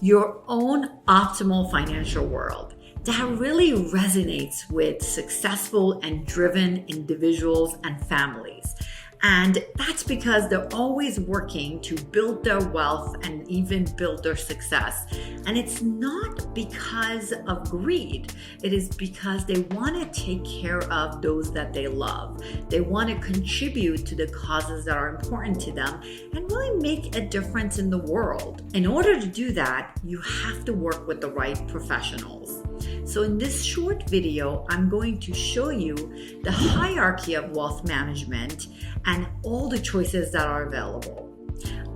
your own optimal financial world that really resonates with successful and driven individuals and families. And that's because they're always working to build their wealth and even build their success. And it's not because of greed. It is because they want to take care of those that they love. They want to contribute to the causes that are important to them and really make a difference in the world. In order to do that, you have to work with the right professionals. So in this short video, I'm going to show you the hierarchy of wealth management and all the choices that are available.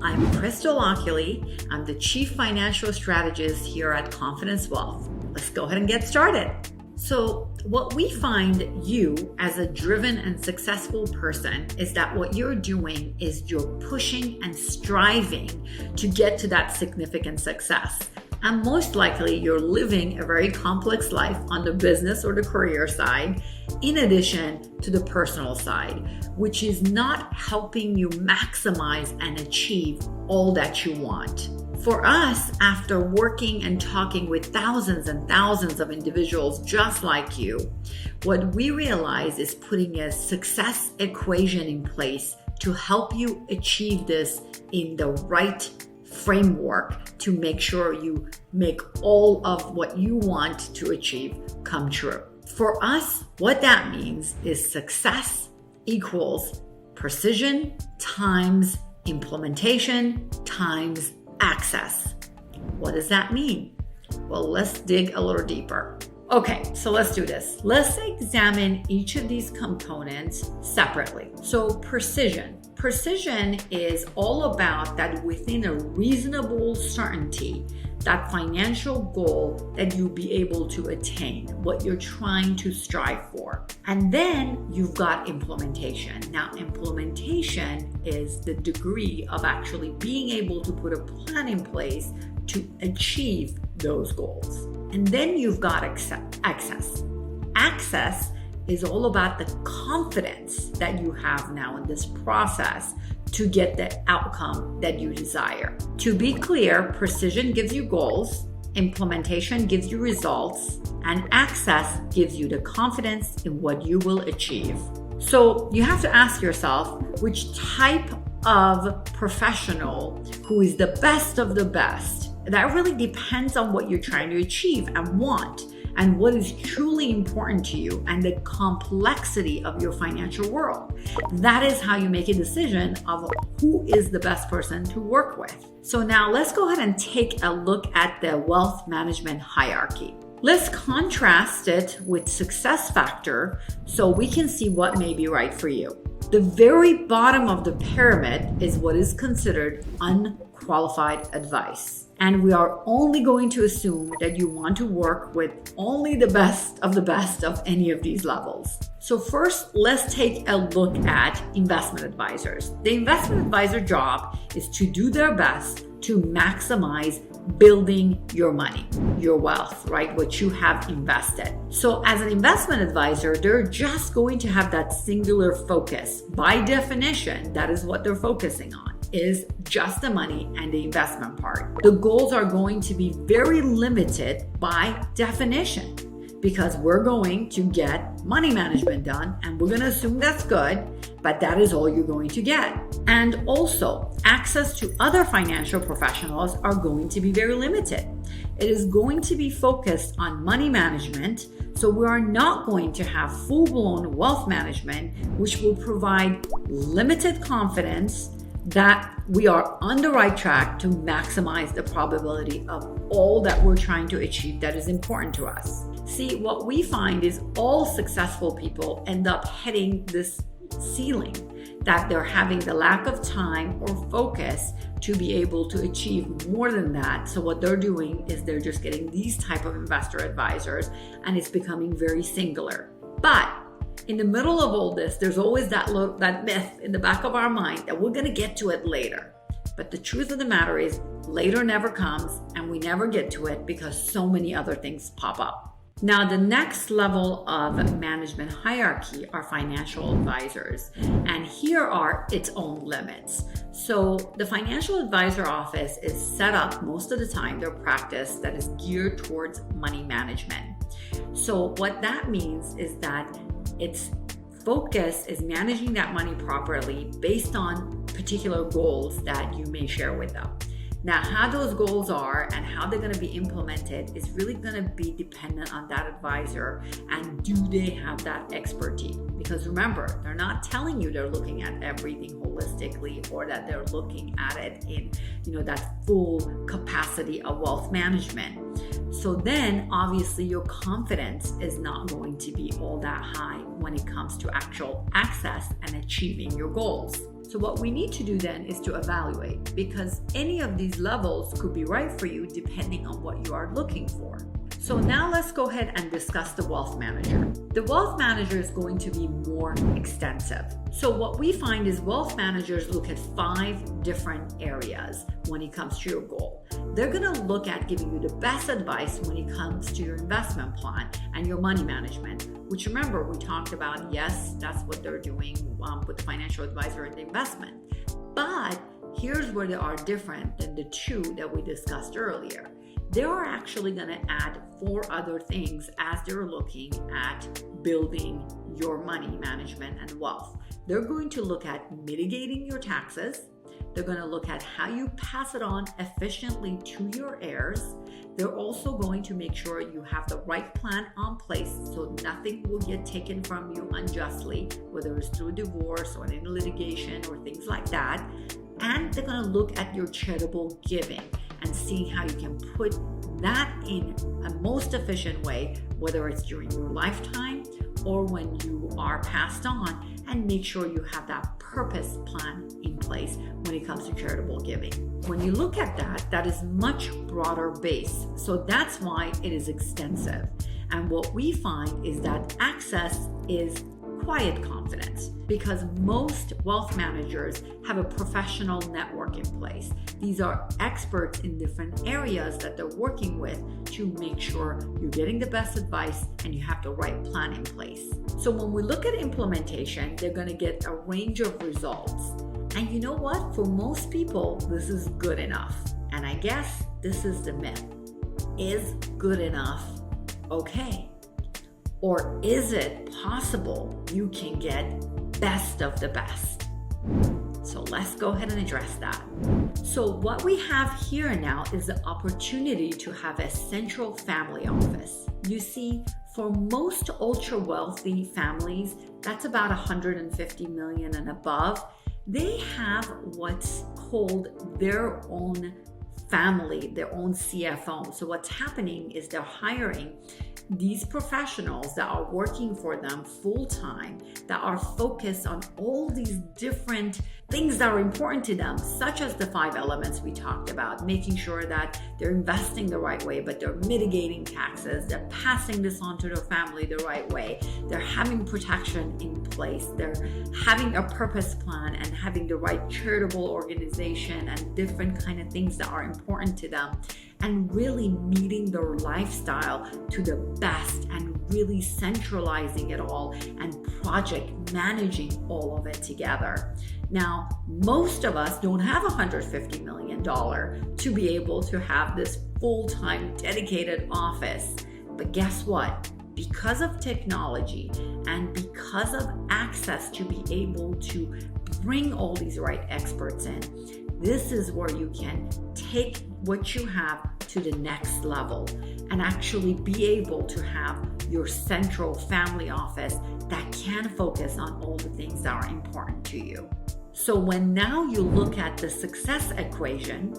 I'm Crystal Ockley. I'm the Chief Financial Strategist here at Confidence Wealth. Let's go ahead and get started. So what we find you as a driven and successful person is that what you're doing is you're pushing and striving to get to that significant success. And most likely you're living a very complex life on the business or the career side, in addition to the personal side, which is not helping you maximize and achieve all that you want. For us, after working and talking with thousands and thousands of individuals just like you, what we realize is putting a success equation in place to help you achieve this in the right framework to make sure you make all of what you want to achieve come true. For us, what that means is success equals precision times implementation times access. What does that mean? Well, let's dig a little deeper. Okay, so let's do this. Let's examine each of these components separately. So precision. Precision is all about that within a reasonable certainty, that financial goal that you'll be able to attain, what you're trying to strive for. And then you've got implementation. Now, implementation is the degree of actually being able to put a plan in place to achieve those goals. And then you've got access. Access is all about the confidence that you have now in this process to get the outcome that you desire. To be clear, precision gives you goals, implementation gives you results, and access gives you the confidence in what you will achieve. So you have to ask yourself which type of professional who is the best of the best. That really depends on what you're trying to achieve and want, and what is truly important to you and the complexity of your financial world. That is how you make a decision of who is the best person to work with. So now let's go ahead and take a look at the wealth management hierarchy. Let's contrast it with success factor so we can see what may be right for you. The very bottom of the pyramid is what is considered unqualified advice. And we are only going to assume that you want to work with only the best of any of these levels. So first, let's take a look at investment advisors. The investment advisor job is to do their best to maximize building your money, your wealth, right? What you have invested. So as an investment advisor, they're just going to have that singular focus. By definition, that is what they're focusing on, is just the money and the investment part. The goals are going to be very limited by definition because we're going to get money management done and we're going to assume that's good, but that is all you're going to get. And also, access to other financial professionals are going to be very limited. It is going to be focused on money management, so we are not going to have full-blown wealth management, which will provide limited confidence that we are on the right track to maximize the probability of all that we're trying to achieve that is important to us. See, what we find is all successful people end up hitting this ceiling, that they're having the lack of time or focus to be able to achieve more than that. So what they're doing is they're just getting these type of investor advisors, and it's becoming very singular. But in the middle of all this, there's always that myth in the back of our mind that we're going to get to it later. But the truth of the matter is later never comes, and we never get to it because so many other things pop up. Now, the next level of management hierarchy are financial advisors, and here are its own limits. So the financial advisor office is set up most of the time, their practice that is geared towards money management. So what that means is that its focus is managing that money properly based on particular goals that you may share with them. Now, how those goals are and how they're going to be implemented is really going to be dependent on that advisor and do they have that expertise. Because remember, they're not telling you they're looking at everything holistically or that they're looking at it in, that full capacity of wealth management. So then obviously your confidence is not going to be all that high when it comes to actual access and achieving your goals. So what we need to do then is to evaluate, because any of these levels could be right for you depending on what you are looking for. So now let's go ahead and discuss the wealth manager. The wealth manager is going to be more extensive. So what we find is wealth managers look at 5 different areas when it comes to your goal. They're going to look at giving you the best advice when it comes to your investment plan and your money management, which remember we talked about, yes, that's what they're doing with the financial advisor and the investment. But here's where they are different than the 2 that we discussed earlier. They are actually going to add 4 other things as they're looking at building your money management and wealth. They're going to look at mitigating your taxes. They're going to look at how you pass it on efficiently to your heirs. They're also going to make sure you have the right plan in place so nothing will get taken from you unjustly, whether it's through divorce or in litigation or things like that. And they're going to look at your charitable giving and seeing how you can put that in a most efficient way, whether it's during your lifetime or when you are passed on, and make sure you have that purpose plan in place when it comes to charitable giving. When you look at that, that is much broader base. So that's why it is extensive. And what we find is that access is quiet confidence, because most wealth managers have a professional network in place. These are experts in different areas that they're working with to make sure you're getting the best advice and you have the right plan in place. So when we look at implementation, they're going to get a range of results. And you know what? For most people, this is good enough. And I guess this is the myth. Is good enough okay? Or is it possible you can get best of the best? So let's go ahead and address that. So what we have here now is the opportunity to have a central family office. You see, for most ultra wealthy families, that's about 150 million and above, they have what's called their own family, their own CFO. So what's happening is they're hiring these professionals that are working for them full time, that are focused on all these different things that are important to them, such as the 5 elements we talked about, making sure that they're investing the right way, but they're mitigating taxes, they're passing this on to their family the right way, they're having protection in place, they're having a purpose plan and having the right charitable organization and different kind of things that are important to them, and really meeting their lifestyle to the best and really centralizing it all and project managing all of it together. Now, most of us don't have $150 million to be able to have this full-time dedicated office. But guess what? Because of technology and because of access to be able to bring all these right experts in, this is where you can take what you have to the next level and actually be able to have your central family office that can focus on all the things that are important to you. So when now you look at the success equation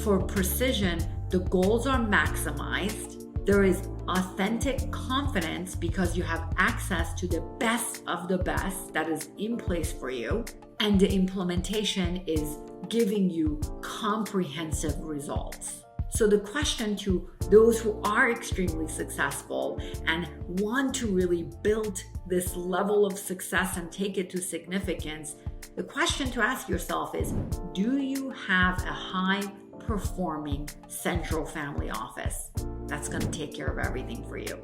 for precision, the goals are maximized. There is authentic confidence because you have access to the best of the best that is in place for you. And the implementation is giving you comprehensive results. So the question to those who are extremely successful and want to really build this level of success and take it to significance, the question to ask yourself is, do you have a high-performing central family office that's going to take care of everything for you?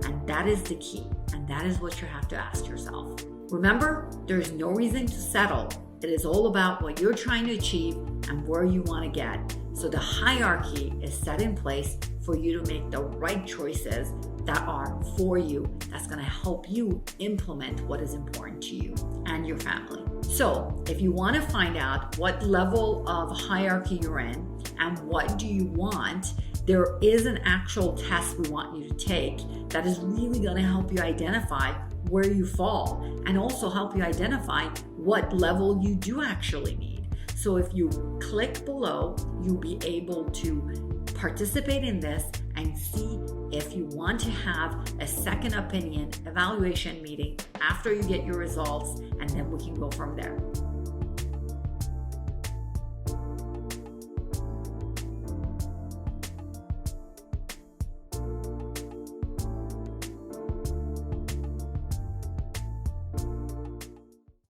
And that is the key. And that is what you have to ask yourself. Remember, there's no reason to settle. It is all about what you're trying to achieve and where you want to get. So the hierarchy is set in place for you to make the right choices that are for you, that's going to help you implement what is important to you and your family. So if you want to find out what level of hierarchy you're in and what do you want, there is an actual test we want you to take that is really going to help you identify where you fall and also help you identify what level you do actually need. So if you click below, you'll be able to participate in this and see if you want to have a second opinion evaluation meeting after you get your results, and then we can go from there.